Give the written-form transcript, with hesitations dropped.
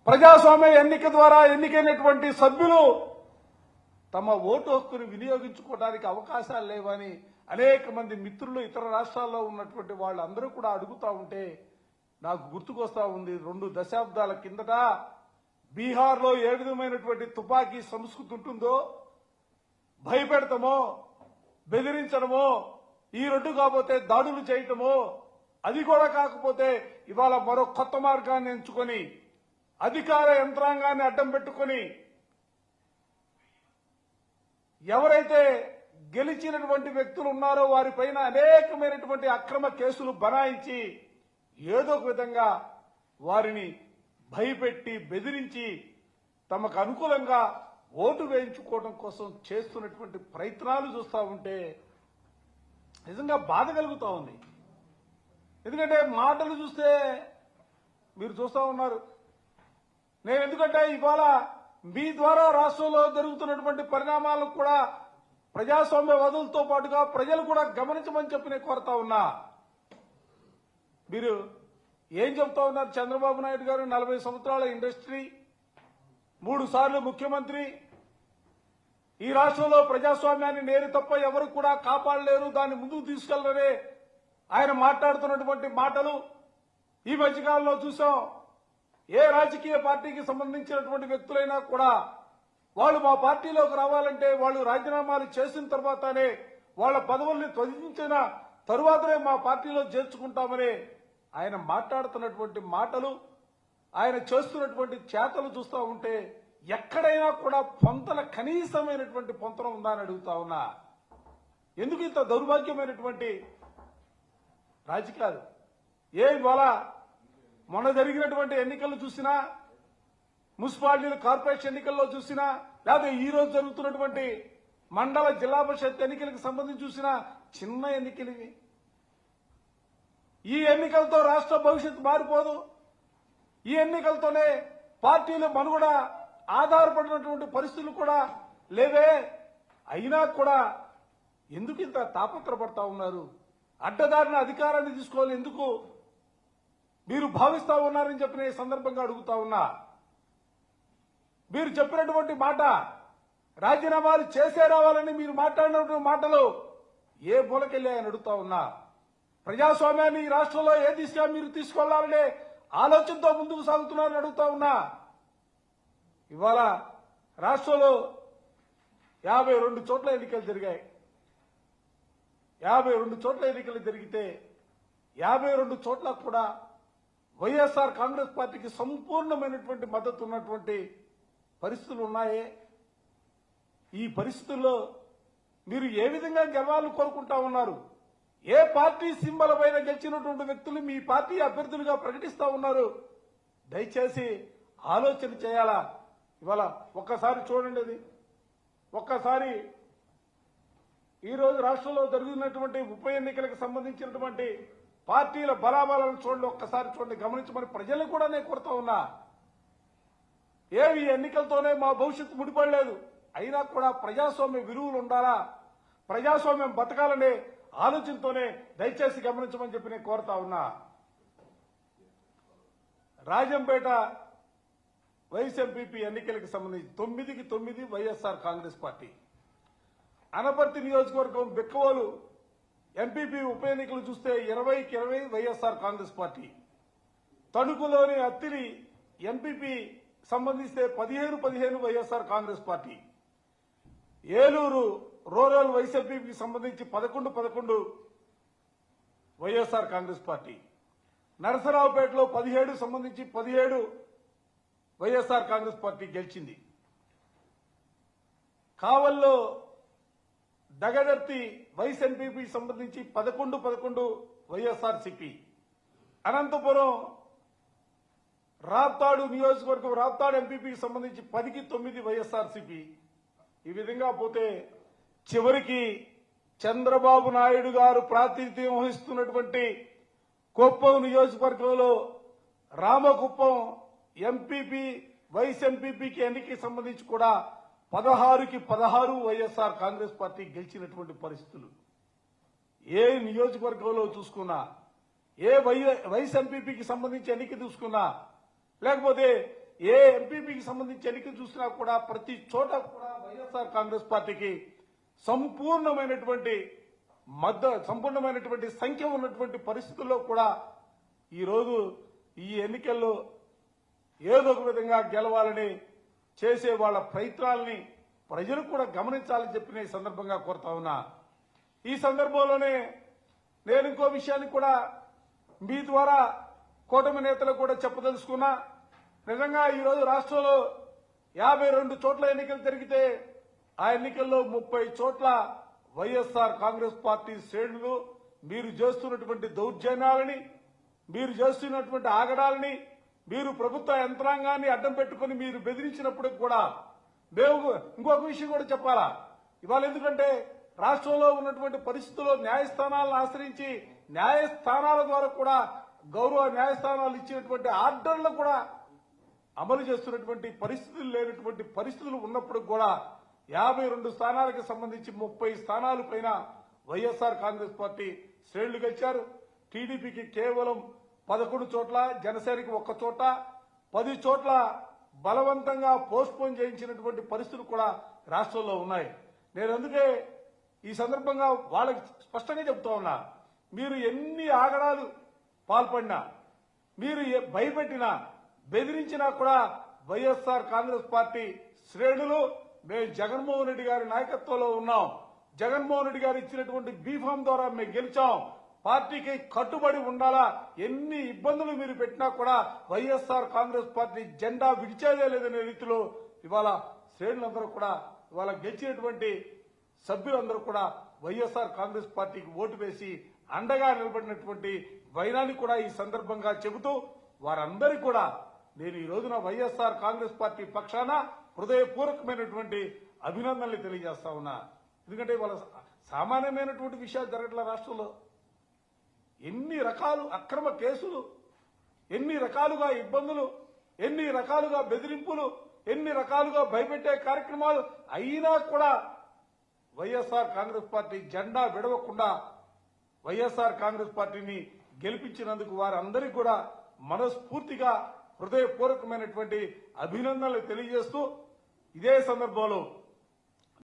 ప్రజాస్వామ్య ఎన్నిక ద్వారా ఎన్నికైనటువంటి సభ్యులు తమ ఓటు హక్కును వినియోగించుకోవడానికి అవకాశాలు లేవని అనేక మంది మిత్రులు ఇతర రాష్ట్రాల్లో ఉన్నటువంటి వాళ్ళందరూ కూడా అడుగుతా ఉంటే నాకు గుర్తుకొస్తా ఉంది 2 దశాబ్దాల కిందట బీహార్లో ఏ విధమైనటువంటి తుపాకీ సంస్కృతి ఉంటుందో భయపెడతామో బెదిరించడమో ఈ 2 కాకపోతే దాడులు చేయటమో అది కూడా కాకపోతే ఇవాళ మరో కొత్త మార్గాన్ని ఎంచుకొని అధికార యంత్రాంగాన్ని అడ్డం పెట్టుకొని ఎవరైతే గెలిచినటువంటి వ్యక్తులు ఉన్నారో వారిపైన అనేకమైనటువంటి అక్రమ కేసులు బనాయించి ఏదో ఒక విధంగా వారిని భయపెట్టి బెదిరించి తమకు అనుకూలంగా ఓటు వేయించుకోవడం కోసం చేస్తున్నటువంటి ప్రయత్నాలు చూస్తూ ఉంటే నిజంగా బాధ కలుగుతూ ఉంది. ఎందుకంటే మాటలు చూస్తే మీరు చూస్తూ ఉన్నారు. నేను ఎందుకంటే ఇవాళ మీ ద్వారా రాష్ట్రంలో జరుగుతున్నటువంటి పరిణామాలకు కూడా ప్రజాస్వామ్యవాదులతో పాటుగా ప్రజలు కూడా గమనించమని చెప్పి నేను కోరుతా ఉన్నా. మీరు ఏం చెప్తా ఉన్నారు? చంద్రబాబు నాయుడు గారు 40 సంవత్సరాల ఇండస్ట్రీ, 3 సార్లు ముఖ్యమంత్రి, ఈ రాష్ట్రంలో ప్రజాస్వామ్యాన్ని నేను తప్ప ఎవరు కూడా కాపాడలేరు, దాన్ని ముందుకు తీసుకెళ్లరే ఆయన మాట్లాడుతున్నటువంటి మాటలు ఈ మధ్యకాలంలో చూసాం. ఏ రాజకీయ పార్టీకి సంబంధించినటువంటి వ్యక్తులైనా కూడా వాళ్ళు మా పార్టీలోకి రావాలంటే వాళ్ళు రాజీనామాలు చేసిన తర్వాతనే వాళ్ళ పదవుల్ని త్యజించిన తరువాతనే మా పార్టీలో చేర్చుకుంటామని ఆయన మాట్లాడుతున్నటువంటి మాటలు, ఆయన చేస్తున్నటువంటి చేతలు చూస్తూ ఉంటే ఎక్కడైనా కూడా పొంతన కనీసమైనటువంటి పొంతన ఉందా అని అడుగుతా ఉన్నా. ఎందుకు ఇంత దౌర్భాగ్యమైనటువంటి రాజకీయాలు? ఇవాళ మొన్న జరిగినటువంటి ఎన్నికలు చూసినా, మున్సిపాలిటీలు కార్పొరేషన్ ఎన్నికల్లో చూసినా, లేదా ఈ రోజు జరుగుతున్నటువంటి మండల జిల్లా పరిషత్ ఎన్నికలకు సంబంధించి చూసినా చిన్న ఎన్నికలు ఇవి. ఈ ఎన్నికలతో రాష్ట్ర భవిష్యత్తు మారిపోదు. ఈ ఎన్నికలతోనే పార్టీలు మనుగడ ఆధారపడినటువంటి పరిస్థితులు కూడా లేవే. అయినా కూడా ఎందుకు ఇంత తాపత్రపడతా ఉన్నారు? అడ్డదారిన అధికారాన్ని తీసుకోవాలి ఎందుకు మీరు భావిస్తా ఉన్నారని చెప్పి నేను సందర్భంగా అడుగుతా ఉన్నా. మీరు చెప్పినటువంటి మాట రాజీనామాలు చేసే రావాలని మీరు మాట్లాడినటువంటి మాటలు ఏ మూలకెళ్ళాయని అడుగుతా ఉన్నా. ప్రజాస్వామ్యాన్ని ఈ రాష్ట్రంలో ఏ దిశగా మీరు తీసుకెళ్లాలనే ఆలోచనతో ముందుకు సాగుతున్నారని అడుగుతా ఉన్నా. ఇవాళ రాష్ట్రంలో 52 చోట్ల ఎన్నికలు జరిగాయి. 52 చోట్ల ఎన్నికలు జరిగితే 52 చోట్ల కూడా వైఎస్ఆర్ కాంగ్రెస్ పార్టీకి సంపూర్ణమైనటువంటి మద్దతు ఉన్నటువంటి పరిస్థితులు ఉన్నాయే. ఈ పరిస్థితుల్లో మీరు ఏ విధంగా గెలవాలని కోరుకుంటా ఉన్నారు? ఏ పార్టీ సింబల్ పైన గెలిచినటువంటి వ్యక్తులు మీ పార్టీ అభ్యర్థులుగా ప్రకటిస్తా ఉన్నారు? దయచేసి ఆలోచన చేయాలా. ఇవాళ ఒక్కసారి చూడండి, అది ఒక్కసారి ఈరోజు రాష్ట్రంలో జరుగుతున్నటువంటి ఉప ఎన్నికలకు సంబంధించినటువంటి పార్టీల బలాబలాలను చూడండి, ఒక్కసారి చూడండి, గమనించమని ప్రజలను కూడా నేను కోరుతా ఉన్నా. ఈ ఎన్నికలతోనే మా భవిష్యత్తు ముడిపడలేదు. అయినా కూడా ప్రజాస్వామ్య విలువలు ఉండాలా, ప్రజాస్వామ్యం బతకాలనే ఆలోచనతోనే దయచేసి గమనించమని చెప్పి నేను కోరుతా ఉన్నా. రాజంపేట వైస్ ఎంపీపీ ఎన్నికలకు సంబంధించి 9కి 9 వైఎస్ఆర్ కాంగ్రెస్ పార్టీ. అనపర్తి నియోజకవర్గం బిక్కవోలు ఎంపీపీ ఉప ఎన్నికలు చూస్తే 20కి 20 వైఎస్ఆర్ కాంగ్రెస్ పార్టీ. తణుకులోని అత్తిలి ఎంపీపీ సంబంధిస్తే 17-15 వైఎస్ఆర్ కాంగ్రెస్ పార్టీ. ఏలూరు రూరల్ వైస్ ఎంపీపీకి సంబంధించి 11-11 వైఎస్ఆర్ కాంగ్రెస్ పార్టీ. నరసరావుపేటలో 17 సంబంధించి 17 వైఎస్ఆర్ కాంగ్రెస్ పార్టీ గెలిచింది. కావల్లో దగదర్తి వైస్ ఎంపీపీ సంబంధించి 11-11 వైఎస్ఆర్సీపీ. అనంతపురం రాప్తాడు నియోజకవర్గం రాప్తాడు ఎంపీపీకి సంబంధించి 10కి 9 వైఎస్ఆర్సీపీ. ఈ విధంగా పోతే చివరికి చంద్రబాబు నాయుడు గారు ప్రాతినిధ్యం వహిస్తున్నటువంటి కుప్పం నియోజకవర్గంలో రామకుప్పం ఎంపీపీ వైస్ ఎంపీపీకి ఎన్నికకి సంబంధించి కూడా 16కి 16 వైఎస్ఆర్ కాంగ్రెస్ పార్టీ గెలిచినటువంటి పరిస్థితులు. ఏ నియోజకవర్గంలో చూసుకున్నా, ఏ వైస్ ఎంపీపీకి సంబంధించి ఎన్నిక చూసుకున్నా, లేకపోతే ఏ ఎంపీపీకి సంబంధించి ఎన్నిక చూసినా కూడా ప్రతి చోట కూడా వైఎస్ఆర్ కాంగ్రెస్ పార్టీకి సంపూర్ణమైనటువంటి సంఖ్య ఉన్నటువంటి పరిస్థితుల్లో కూడా ఈరోజు ఈ ఎన్నికల్లో ఏదో ఒక విధంగా గెలవాలని చేసే వాళ్ళ ప్రయత్నాలని ప్రజలు కూడా గమనించాలని చెప్పిన ఈ సందర్భంగా కోరుతా ఉన్నా. ఈ సందర్భంలోనే నేను ఇంకో విషయాన్ని కూడా మీ ద్వారా కూటమి నేతలకు కూడా చెప్పదలుచుకున్నా. నిజంగా ఈరోజు రాష్ట్రంలో 52 చోట్ల ఎన్నికలు జరిగితే ఆ ఎన్నికల్లో 30 చోట్ల వైఎస్ఆర్ కాంగ్రెస్ పార్టీ శ్రేణులు మీరు చేస్తున్నటువంటి దౌర్జన్యాలని, మీరు చేస్తున్నటువంటి ఆగడాలని, మీరు ప్రభుత్వ యంత్రాంగాన్ని అడ్డం పెట్టుకుని మీరు బెదిరించినప్పుడు కూడా మేము ఇంకొక విషయం కూడా చెప్పాలా ఇవాళ. ఎందుకంటే రాష్ట్రంలో ఉన్నటువంటి పరిస్థితుల్లో న్యాయస్థానాలను ఆశ్రయించి న్యాయస్థానాల ద్వారా కూడా గౌరవ న్యాయస్థానాలు ఇచ్చినటువంటి ఆర్డర్లు కూడా అమలు చేస్తున్నటువంటి పరిస్థితులు లేనటువంటి పరిస్థితులు ఉన్నప్పుడు కూడా 52 స్థానాలకు సంబంధించి 30 స్థానాల పైన వైఎస్ఆర్ కాంగ్రెస్ పార్టీ శ్రేణులు గెలిచారు. టీడీపీకి కేవలం 11 చోట్ల, జనసేనకి 1 చోట, 10 చోట్ల బలవంతంగా పోస్ట్పోన్ చేయించినటువంటి పరిస్థితులు కూడా రాష్ట్రంలో ఉన్నాయి. నేను అందుకే ఈ సందర్భంగా వాళ్ళకి స్పష్టంగా చెబుతా ఉన్నా, మీరు ఎన్ని ఆగడాలు పాల్పడినా, మీరు భయపెట్టినా, బెదిరించినా కూడా వైఎస్ఆర్ కాంగ్రెస్ పార్టీ శ్రేణులు మేము జగన్మోహన్ రెడ్డి గారి నాయకత్వంలో ఉన్నాం, జగన్మోహన్ రెడ్డి గారు ఇచ్చినటువంటి బీఫామ్ ద్వారా మేము గెలిచాం, పార్టీకి కట్టుబడి ఉండాలా, ఎన్ని ఇబ్బందులు మీరు పెట్టినా కూడా వైఎస్ఆర్ కాంగ్రెస్ పార్టీ జెండా విడిచేదే లేదనే రీతిలో ఇవాళ శ్రేణులందరూ కూడా ఇవాళ గెలిచినటువంటి సభ్యులందరూ కూడా వైఎస్ఆర్ కాంగ్రెస్ పార్టీకి ఓటు వేసి అండగా నిలబడినటువంటి వైనాన్ని కూడా ఈ సందర్భంగా చెబుతూ వారందరికీ కూడా నేను ఈ రోజున వైఎస్ఆర్ కాంగ్రెస్ పార్టీ పక్షాన హృదయపూర్వకమైనటువంటి అభినందనలు తెలియజేస్తా ఉన్నా. ఎందుకంటే వాళ్ళ సామాన్యమైనటువంటి విషయాలు జరగట్ల రాష్ట్రంలో. ఎన్ని రకాలు అక్రమ కేసులు, ఎన్ని రకాలుగా ఇబ్బందులు, ఎన్ని రకాలుగా బెదిరింపులు, ఎన్ని రకాలుగా భయపెట్టే కార్యక్రమాలు అయినా కూడా వైఎస్ఆర్ కాంగ్రెస్ పార్టీ జెండా విడవకుండా వైఎస్ఆర్ కాంగ్రెస్ పార్టీని గెలిపించినందుకు వారందరికీ కూడా మనస్ఫూర్తిగా హృదయపూర్వకమైనటువంటి అభినందనలు తెలియజేస్తూ ఇదే సందర్భంలో